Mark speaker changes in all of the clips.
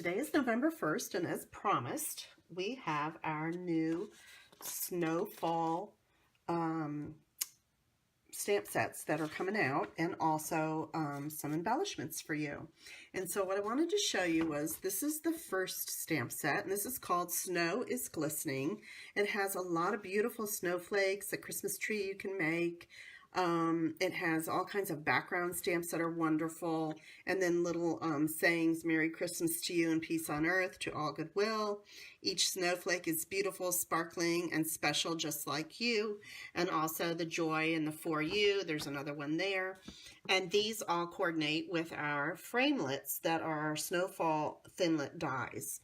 Speaker 1: Today is November 1st, and as promised, we have our new snowfall stamp sets that are coming out, and also some embellishments for you. And so what I wanted to show you was, this is the first stamp set, and this is called Snow is Glistening. It has a lot of beautiful snowflakes, a Christmas tree you can make. It has all kinds of background stamps that are wonderful, and then little sayings, Merry Christmas to you and peace on earth, to all goodwill. Each snowflake is beautiful, sparkling, and special just like you, and also the joy and the for you. There's another one there. And these all coordinate with our framelits that are our snowfall thinlit dies.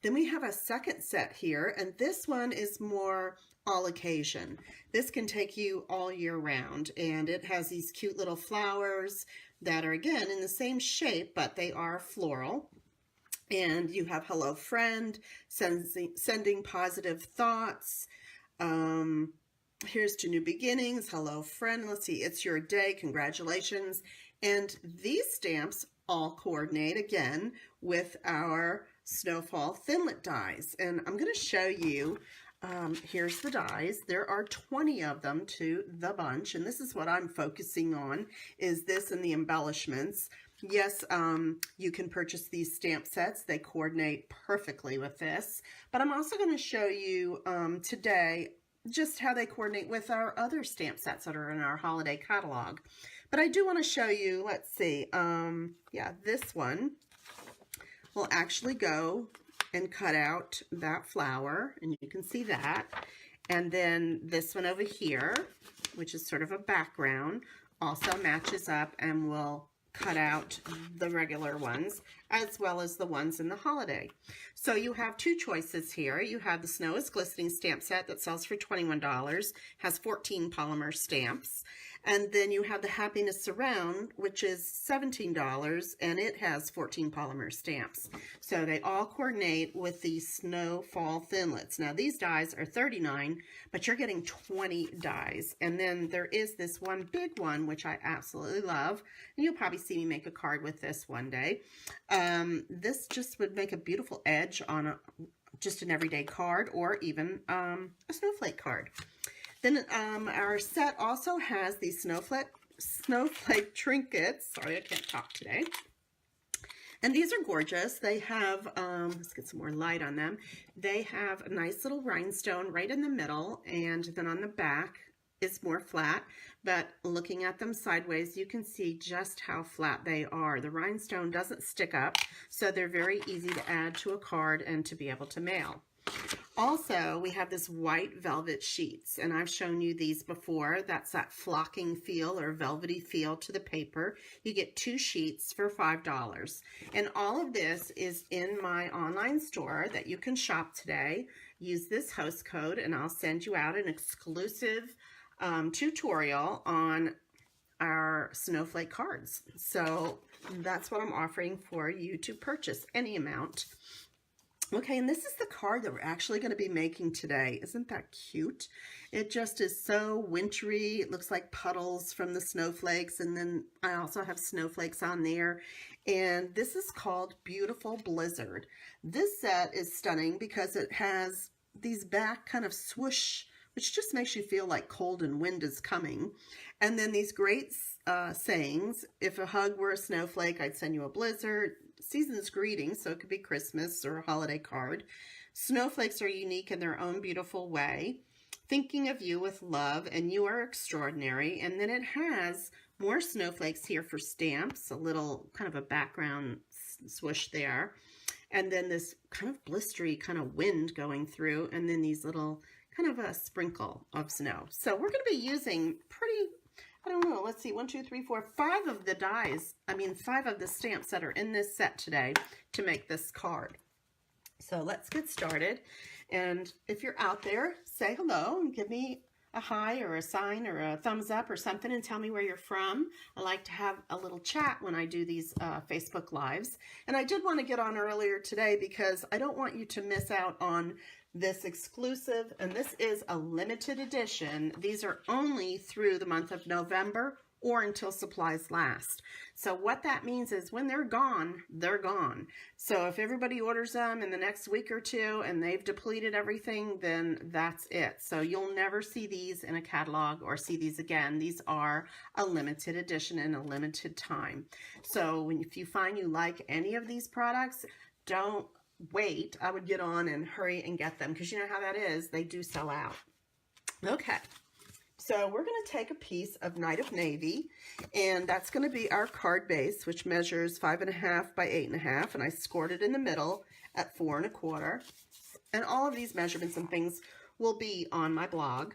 Speaker 1: Then we have a second set here, and this one is more all occasion. This can take you all year round, and it has these cute little flowers that are again in the same shape, but they are floral. And you have hello friend, sending positive thoughts. Here's to new beginnings, hello friend, let's see, it's your day, congratulations. And these stamps all coordinate again with our snowfall thinlit dies. And I'm going to show you, here's the dies. There are 20 of them to the bunch, and this is what I'm focusing on, is this and the embellishments. Yes, you can purchase these stamp sets. They coordinate perfectly with this, but I'm also going to show you today just how they coordinate with our other stamp sets that are in our holiday catalog. But I do want to show you, let's see, yeah, this one will actually go and cut out that flower, and you can see that. And then this one over here, which is sort of a background, also matches up and will cut out the regular ones as well as the ones in the holiday. So you have two choices here. You have the Snow is Glistening stamp set that sells for $21, has 14 polymer stamps. And then you have the Happiness Surround, which is $17, and it has 14 polymer stamps. So they all coordinate with the Snowfall Thinlits. Now these dies are $39, but you're getting 20 dies. And then there is this one big one, which I absolutely love. And you'll probably see me make a card with this one day. This just would make a beautiful edge on just an everyday card, or even a snowflake card. Then our set also has these snowflake trinkets. Sorry, I can't talk today. And these are gorgeous. They have, let's get some more light on them. They have a nice little rhinestone right in the middle, and then on the back is more flat. But looking at them sideways, you can see just how flat they are. The rhinestone doesn't stick up, so they're very easy to add to a card and to be able to mail. Also, we have this white velvet sheets, and I've shown you these before. That's that flocking feel or velvety feel to the paper. You get 2 sheets for $5. And all of this is in my online store that you can shop today. Use this host code and I'll send you out an exclusive tutorial on our snowflake cards. So that's what I'm offering for you to purchase, any amount. Okay, and this is the card that we're actually going to be making today. Isn't that cute? It just is so wintry. It looks like puddles from the snowflakes, and then I also have snowflakes on there. And this is called Beautiful Blizzard. This set is stunning because it has these back kind of swoosh, which just makes you feel like cold and wind is coming. And then these great sayings. If a hug were a snowflake, I'd send you a blizzard. Season's greetings, so it could be Christmas or a holiday card. Snowflakes are unique in their own beautiful way. Thinking of you with love, and you are extraordinary. And then it has more snowflakes here for stamps, a little kind of a background swoosh there. And then this kind of blistery kind of wind going through, and then these little kind of a sprinkle of snow. So we're going to be using pretty, I don't know, let's see, 1, 2, 3, 4, 5 of the dies, 5 of the stamps that are in this set today to make this card. So let's get started. And if you're out there, say hello and give me a hi or a sign or a thumbs up or something and tell me where you're from. I like to have a little chat when I do these Facebook Lives. And I did want to get on earlier today because I don't want you to miss out on this exclusive, and this is a limited edition. These are only through the month of November or until supplies last. So what that means is when they're gone, they're gone. So if everybody orders them in the next week or two and they've depleted everything, then that's it. So you'll never see these in a catalog or see these again. These are a limited edition and a limited time. So if you find you like any of these products, don't wait. I would get on and hurry and get them, because you know how that is. They do sell out. Okay. So we're going to take a piece of Night of Navy, and that's going to be our card base, which measures 5.5 by 8.5, and I scored it in the middle at 4 1/4. And all of these measurements and things will be on my blog.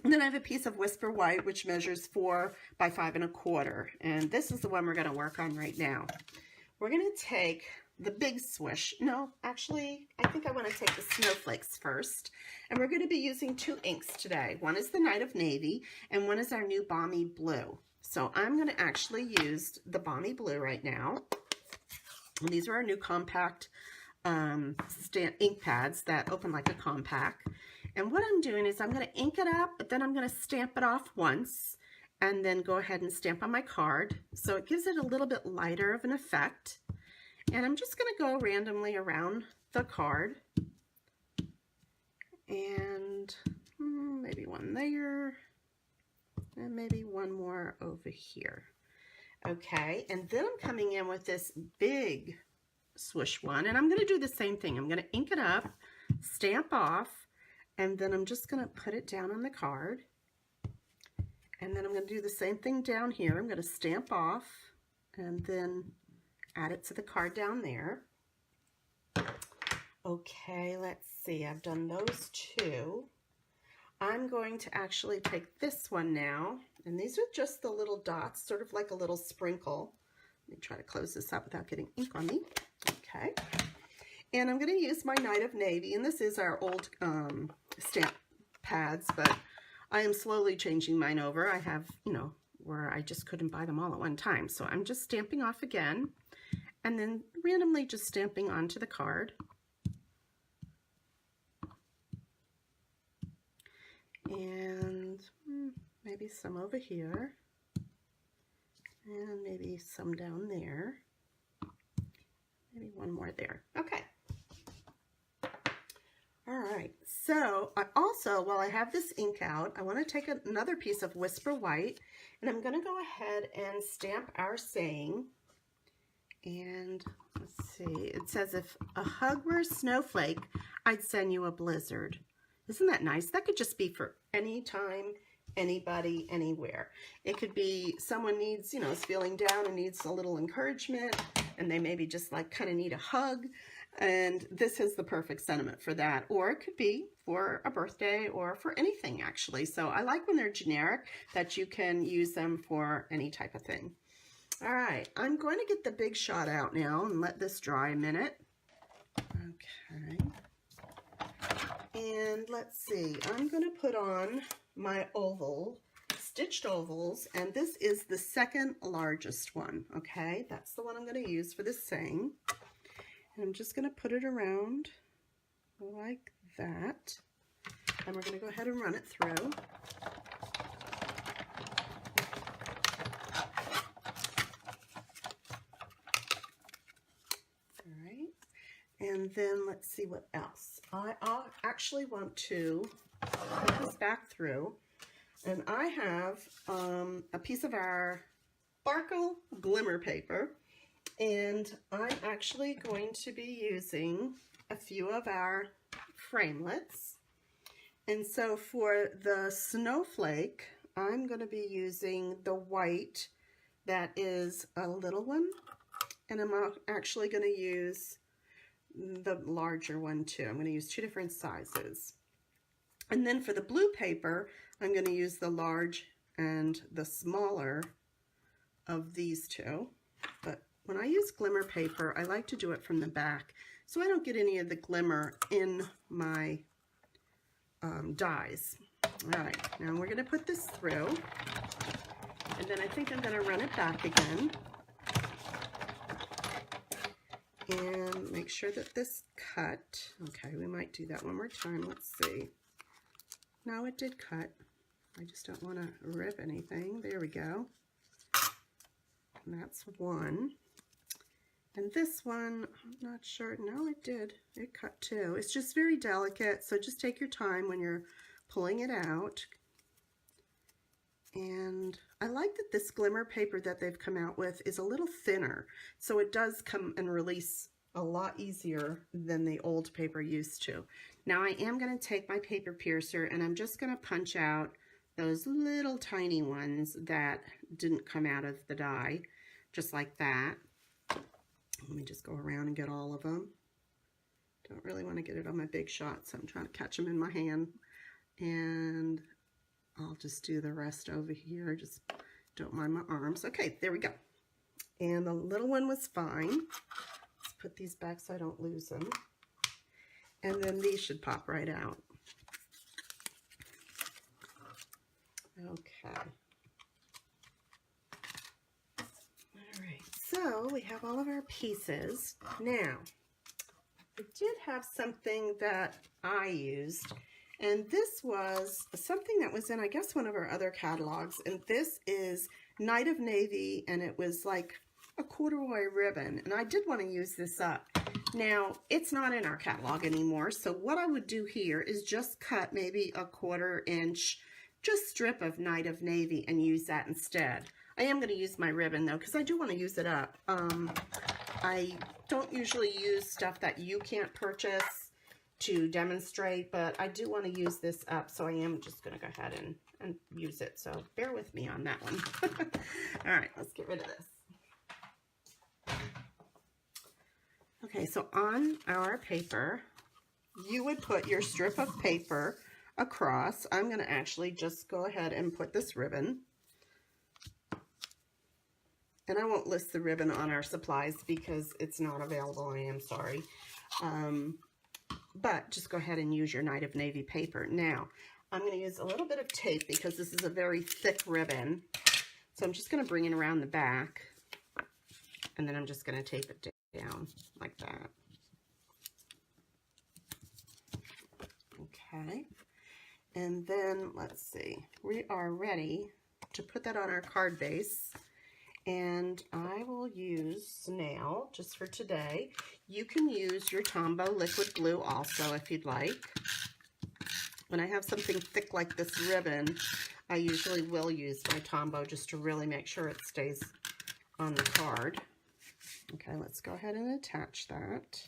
Speaker 1: And then I have a piece of Whisper White, which measures 4 by 5 1/4, and this is the one we're going to work on right now. We're going to take the big swish. No, actually, I think I want to take the Snowflakes first. And we're going to be using 2 inks today. One is the Night of Navy, and one is our new Balmy Blue. So I'm going to actually use the Balmy Blue right now. And these are our new compact ink pads that open like a compact. And what I'm doing is I'm going to ink it up, but then I'm going to stamp it off once, and then go ahead and stamp on my card. So it gives it a little bit lighter of an effect. And I'm just going to go randomly around the card, and maybe one there, and maybe one more over here. Okay, and then I'm coming in with this big swoosh one, and I'm going to do the same thing. I'm going to ink it up, stamp off, and then I'm just going to put it down on the card. And then I'm going to do the same thing down here. I'm going to stamp off, and then add it to the card down there. Okay, let's see. I've done those 2. I'm going to actually take this one now, and these are just the little dots, sort of like a little sprinkle. Let me try to close this up without getting ink on me. Okay. And I'm going to use my Night of Navy, and this is our old stamp pads, but I am slowly changing mine over. I have, you know, where I just couldn't buy them all at one time. So I'm just stamping off again, and then randomly just stamping onto the card. And maybe some over here, and maybe some down there, maybe one more there. Okay. All right, so I also, while I have this ink out, I want to take another piece of Whisper White, and I'm going to go ahead and stamp our saying. And let's see, it says, if a hug were a snowflake, I'd send you a blizzard. Isn't that nice? That could just be for any time, anybody, anywhere. It could be someone needs, you know, is feeling down and needs a little encouragement, and they maybe just like kind of need a hug. And this is the perfect sentiment for that. Or it could be for a birthday or for anything, actually. So I like when they're generic, that you can use them for any type of thing. All right, I'm going to get the big shot out now and let this dry a minute. Okay. And let's see, I'm going to put on my oval, stitched ovals, and this is the second largest one, okay? That's the one I'm going to use for this saying. And I'm just going to put it around like that. And we're going to go ahead and run it through. All right. And then let's see what else. I actually want to put this back through. And I have a piece of our Sparkle Glimmer paper. And I'm actually going to be using a few of our framelits. And so for the Snowflake, I'm going to be using the white that is a little one. And I'm actually going to use the larger one too. I'm going to use 2 different sizes. And then for the blue paper, I'm going to use the large and the smaller of these 2. But when I use glimmer paper, I like to do it from the back so I don't get any of the glimmer in my dies. All right, now we're going to put this through, and then I think I'm going to run it back again and make sure that this cut. Okay, we might do that one more time. Let's see. No, it did cut. I just don't want to rip anything. There we go. And that's one. And this one, I'm not sure. No, it did. It cut too. It's just very delicate, so just take your time when you're pulling it out. And I like that this glimmer paper that they've come out with is a little thinner, so it does come and release a lot easier than the old paper used to. Now I am going to take my paper piercer and I'm just going to punch out those little tiny ones that didn't come out of the die, just like that. Let me just go around and get all of them. Don't really want to get it on my big shot, so I'm trying to catch them in my hand. And I'll just do the rest over here. Just don't mind my arms. Okay, there we go. And the little one was fine. Let's put these back so I don't lose them. And then these should pop right out. Okay. All right, so we have all of our pieces. Now, I did have something that I used, and this was something that was in, I guess, one of our other catalogs, and this is Night of Navy, and it was like a corduroy ribbon, and I did want to use this up. Now, it's not in our catalog anymore, so what I would do here is just cut maybe a 1/4 inch just strip of Night of Navy and use that instead. I am going to use my ribbon though, because I do want to use it up. I don't usually use stuff that you can't purchase to demonstrate, but I do want to use this up, so I am just going to go ahead and use it. So bear with me on that one. All right, let's get rid of this. Okay, so on our paper, you would put your strip of paper across. I'm going to actually just go ahead and put this ribbon. And I won't list the ribbon on our supplies because it's not available. I am sorry. But just go ahead and use your Night of Navy paper. Now, I'm going to use a little bit of tape because this is a very thick ribbon. So I'm just going to bring it around the back. And then I'm just going to tape it down like that. Okay. And then, let's see, we are ready to put that on our card base. And I will use Snail just for today. You can use your Tombow liquid glue also if you'd like. When I have something thick like this ribbon, I usually will use my Tombow just to really make sure it stays on the card. Okay, let's go ahead and attach that.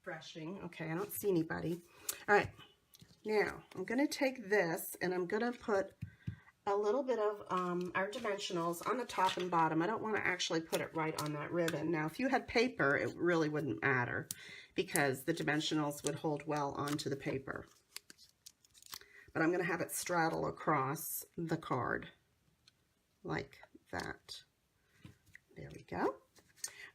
Speaker 1: Refreshing. Okay, I don't see anybody. All right. Now, I'm going to take this and I'm going to put a little bit of our dimensionals on the top and bottom. I don't want to actually put it right on that ribbon. Now, if you had paper, it really wouldn't matter because the dimensionals would hold well onto the paper. But I'm going to have it straddle across the card like that. There we go.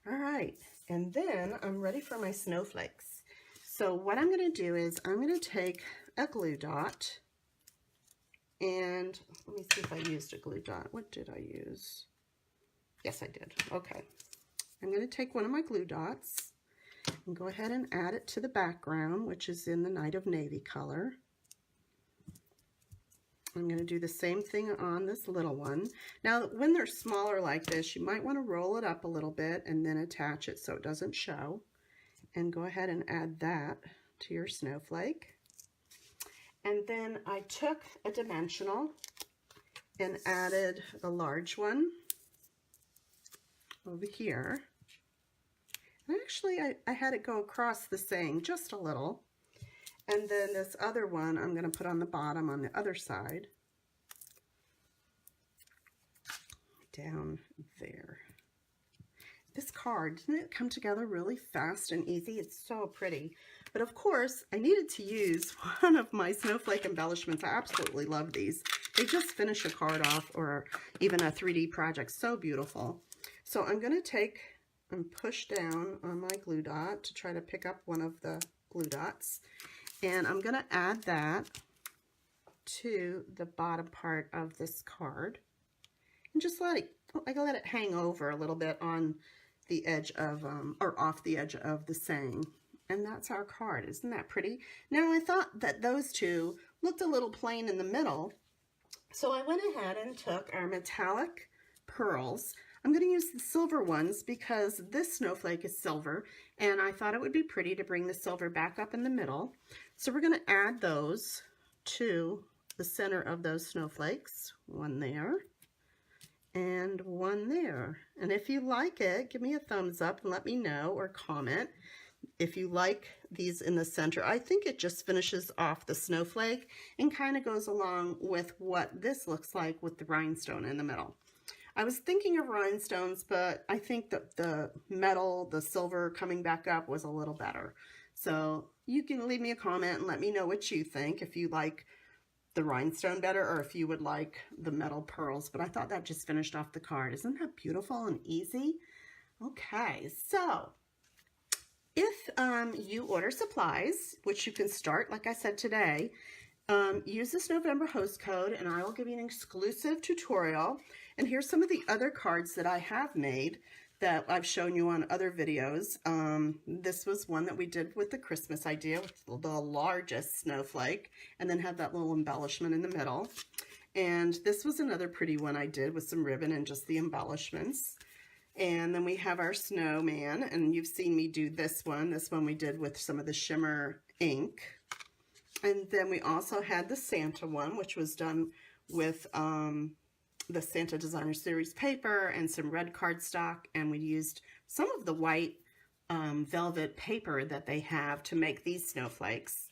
Speaker 1: All right, and then I'm ready for my snowflakes. So what I'm going to do is I'm going to take a glue dot, and let me see if I used a glue dot. What did I use? Yes, I did. Okay. I'm going to take one of my glue dots and go ahead and add it to the background, which is in the Night of Navy color. I'm going to do the same thing on this little one. Now, when they're smaller like this, you might want to roll it up a little bit and then attach it so it doesn't show. And go ahead and add that to your snowflake. And then I took a dimensional and added a large one over here. And actually, I had it go across the same, just a little. And then this other one I'm going to put on the bottom on the other side. Down there. This card, didn't it come together really fast and easy? It's so pretty. But of course, I needed to use one of my snowflake embellishments. I absolutely love these. They just finish a card off or even a 3D project so beautiful. So I'm going to take and push down on my glue dot to try to pick up one of the glue dots. And I'm going to add that to the bottom part of this card. And just let it hang over a little bit on the edge of, or off the edge of the saying. And that's our card. Isn't that pretty? Now, I thought that those two looked a little plain in the middle. So I went ahead and took our metallic pearls. I'm going to use the silver ones because this snowflake is silver, and I thought it would be pretty to bring the silver back up in the middle. So we're going to add those to the center of those snowflakes. One there and one there. And if you like it, give me a thumbs up and let me know, or comment if you like these in the center. I think it just finishes off the snowflake and kind of goes along with what this looks like with the rhinestone in the middle. I was thinking of rhinestones, but I think that the metal, the silver coming back up was a little better. So you can leave me a comment and let me know what you think, if you like the rhinestone better or if you would like the metal pearls. But I thought that just finished off the card. Isn't that beautiful and easy? Okay, so if you order supplies, which you can start, like I said today, use this November host code and I will give you an exclusive tutorial. And here's some of the other cards that I have made that I've shown you on other videos. This was one that we did with the Christmas idea, with the largest snowflake, and then have that little embellishment in the middle. And this was another pretty one I did with some ribbon and just the embellishments. And then we have our snowman, and you've seen me do this one. This one we did with some of the shimmer ink. And then we also had the Santa one, which was done with the Santa Designer Series paper and some red cardstock, and we used some of the white velvet paper that they have to make these snowflakes.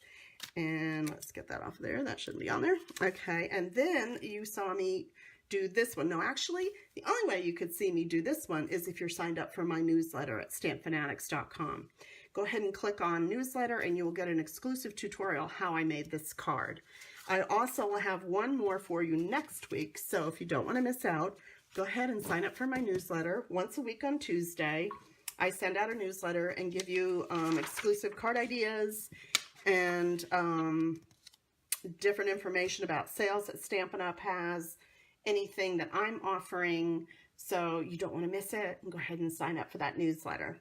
Speaker 1: And let's get that off there. That shouldn't be on there. Okay, and then you saw me do this one. No, actually, the only way you could see me do this one is if you're signed up for my newsletter at StampFUNatics.com. Go ahead and click on newsletter and you will get an exclusive tutorial how I made this card. I also will have one more for you next week, so if you don't want to miss out, go ahead and sign up for my newsletter. Once a week on Tuesday, I send out a newsletter and give you exclusive card ideas and different information about sales that Stampin' Up! Has, anything that I'm offering, so you don't want to miss it. Go ahead and sign up for that newsletter.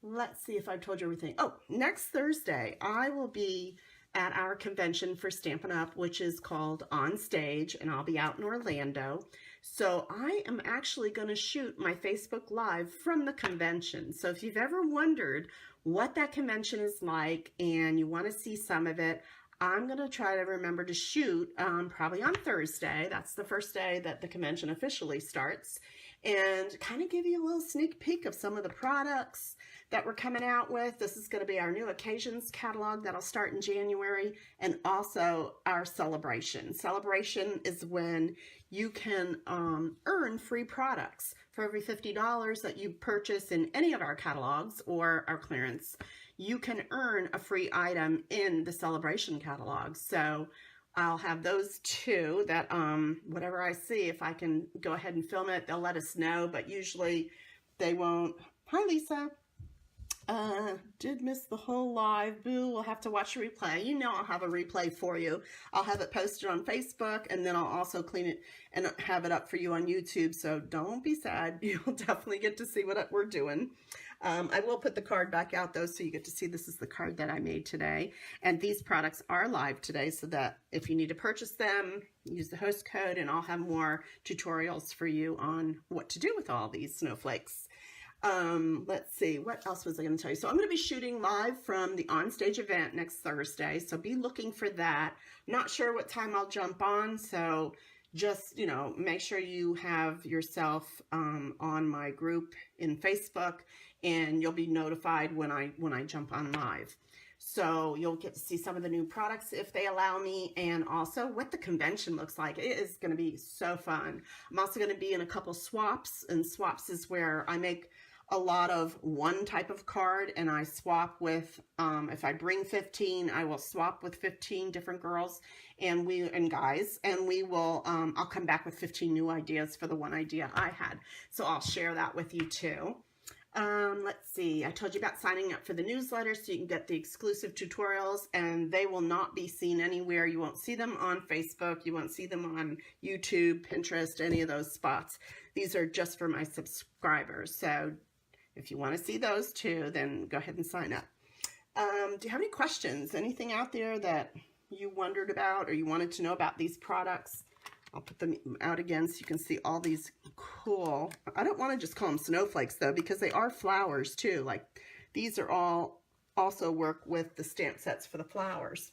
Speaker 1: Let's see if I've told you everything. Oh, next Thursday, I will be at our convention for Stampin' Up!, which is called On Stage, and I'll be out in Orlando. So I am actually going to shoot my Facebook Live from the convention. So if you've ever wondered what that convention is like and you want to see some of it, I'm going to try to remember to shoot probably on Thursday. That's the first day that the convention officially starts, and kind of give you a little sneak peek of some of the products that we're coming out with. This is going to be our new occasions catalog that'll start in January, and also our celebration. Celebration is when you can earn free products. For every $50 that you purchase in any of our catalogs or our clearance, you can earn a free item in the celebration catalog. So I'll have those two that whatever I see, if I can go ahead and film it, they'll let us know, but usually they won't. Hi, Lisa. Did miss the whole live. Boo, we'll have to watch a replay. You know I'll have a replay for you. I'll have it posted on Facebook, and then I'll also clean it and have it up for you on YouTube, so don't be sad. You'll definitely get to see what we're doing. I will put the card back out, though, so you get to see this is the card that I made today. And these products are live today, so that if you need to purchase them, use the host code, and I'll have more tutorials for you on what to do with all these snowflakes. Let's see, what else was I going to tell you? So I'm going to be shooting live from the On-Stage event next Thursday, so be looking for that. Not sure what time I'll jump on, so just, you know, make sure you have yourself on my group in Facebook, and you'll be notified when I jump on live. So you'll get to see some of the new products if they allow me, and also what the convention looks like. It is going to be so fun. I'm also going to be in a couple swaps, and swaps is where I make a lot of one type of card, and I swap with, if I bring 15, I will swap with 15 different girls and guys, and we will, I'll come back with 15 new ideas for the one idea I had. So I'll share that with you too. Let's see, I told you about signing up for the newsletter so you can get the exclusive tutorials, and they will not be seen anywhere. You won't see them on Facebook. You won't see them on YouTube, Pinterest, any of those spots. These are just for my subscribers. So if you want to see those too, then go ahead and sign up. Do you have any questions? Anything out there that you wondered about or you wanted to know about these products, I'll put them out again so you can see all these cool, I don't want to just call them snowflakes though, because they are flowers too. Like these are all also work with the stamp sets for the flowers.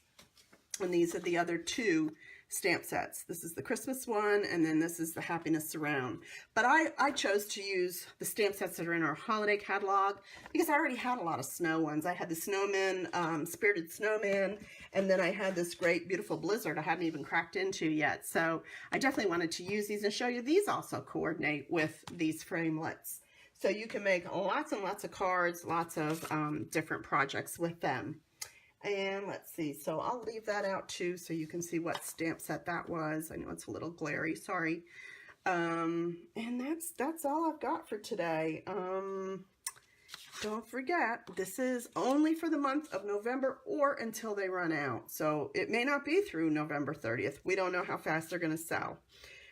Speaker 1: And these are the other two stamp sets. This is the Christmas one, and then this is the Happiness Surround. But I chose to use the stamp sets that are in our holiday catalog because I already had a lot of snow ones. I had the snowman, Spirited Snowman, and then I had this great, beautiful blizzard I hadn't even cracked into yet. So I definitely wanted to use these and show you. These also coordinate with these framelits. So you can make lots and lots of cards, lots of different projects with them. And let's see, so I'll leave that out too so you can see what stamp set that was. I know it's a little glary, sorry. And that's all I've got for today. Don't forget, this is only for the month of November or until they run out. So it may not be through November 30th. We don't know how fast they're going to sell.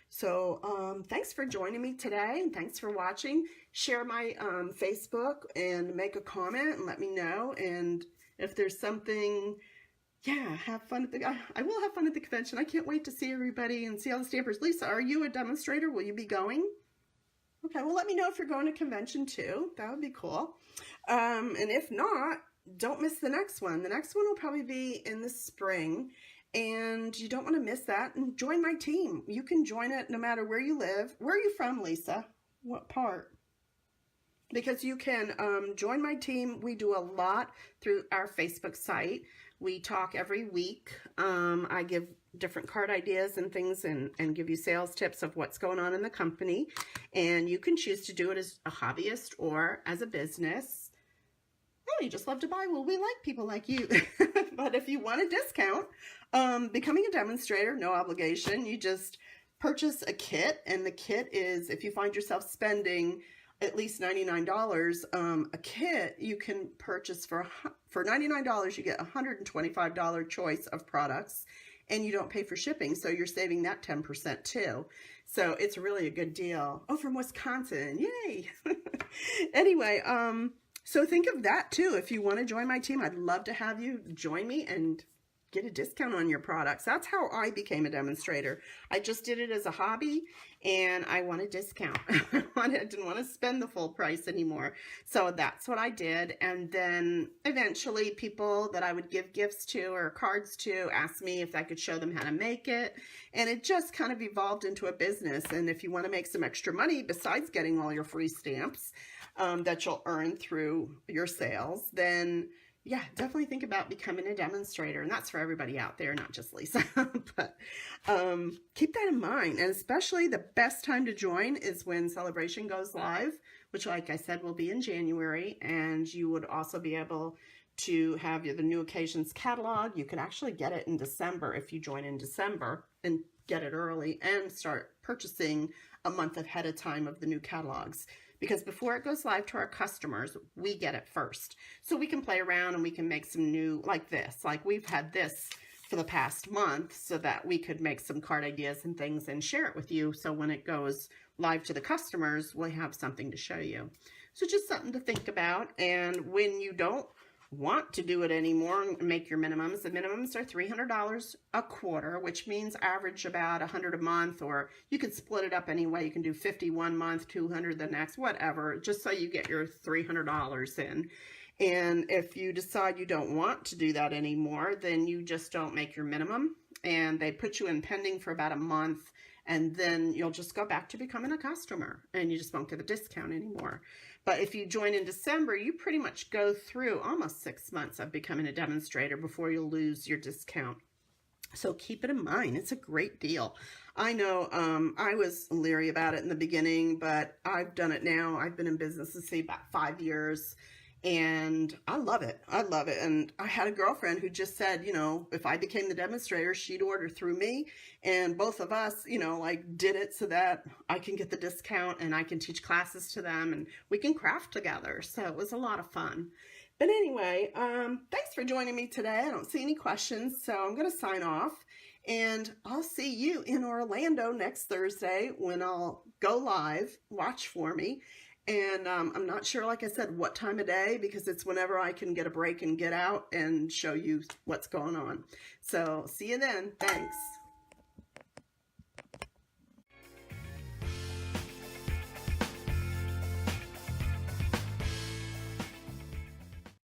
Speaker 1: So thanks for joining me today, and thanks for watching. Share my Facebook and make a comment and let me know. And if there's something, yeah, have fun at I will have fun at the convention. I can't wait to see everybody and see all the stampers. Lisa, are you a demonstrator? Will you be going? Okay, well, let me know if you're going to convention too. That would be cool. And if not, don't miss the next one. The next one will probably be in the spring, and you don't want to miss that. And join my team. You can join it no matter where you live. Where are you from, Lisa? What part? Because you can join my team. We do a lot through our Facebook site. We talk every week. I give different card ideas and things and give you sales tips of what's going on in the company. And you can choose to do it as a hobbyist or as a business. Oh, you just love to buy. Well, we like people like you. But if you want a discount, becoming a demonstrator, no obligation. You just purchase a kit. And the kit is, if you find yourself spending at least $99, a kit you can purchase for $99. You get a $125 choice of products, and you don't pay for shipping, so you're saving that 10% too. So it's really a good deal. Oh, from Wisconsin, yay! Anyway, so think of that too. If you want to join my team, I'd love to have you join me and get a discount on your products. That's how I became a demonstrator. I just did it as a hobby, and I want a discount. I didn't want to spend the full price anymore. So that's what I did. And then eventually people that I would give gifts to or cards to asked me if I could show them how to make it. And it just kind of evolved into a business. And if you want to make some extra money besides getting all your free stamps that you'll earn through your sales, then yeah, definitely think about becoming a demonstrator. And that's for everybody out there, not just Lisa. But keep that in mind. And especially the best time to join is when Celebration goes live, which, like I said, will be in January. And you would also be able to have the new occasions catalog. You could actually get it in December if you join in December and get it early and start purchasing a month ahead of time of the new catalogs. Because before it goes live to our customers, we get it first. So we can play around and we can make some new, like this. Like we've had this for the past month so that we could make some card ideas and things and share it with you. So when it goes live to the customers, we'll have something to show you. So just something to think about. And when you don't want to do it anymore and make your minimums, the minimums are $300 a quarter, which means average about $100 a month, or you can split it up anyway. You can do 50 one month, 200 the next, whatever, just so you get your $300 in. And if you decide you don't want to do that anymore, then you just don't make your minimum, and they put you in pending for about a month, and then you'll just go back to becoming a customer, and you just won't get a discount anymore. But if you join in December, you pretty much go through almost 6 months of becoming a demonstrator before you'll lose your discount. So keep it in mind. It's a great deal. I know I was leery about it in the beginning, but I've done it now. I've been in business, let's see, about 5 years. And I love it. I love it. And I had a girlfriend who just said, you know, if I became the demonstrator, she'd order through me. And both of us, you know, like did it so that I can get the discount and I can teach classes to them and we can craft together. So it was a lot of fun. But anyway, thanks for joining me today. I don't see any questions, so I'm going to sign off. And I'll see you in Orlando next Thursday when I'll go live. Watch for me. And I'm not sure, like I said, what time of day, because it's whenever I can get a break and get out and show you what's going on. So see you then. Thanks.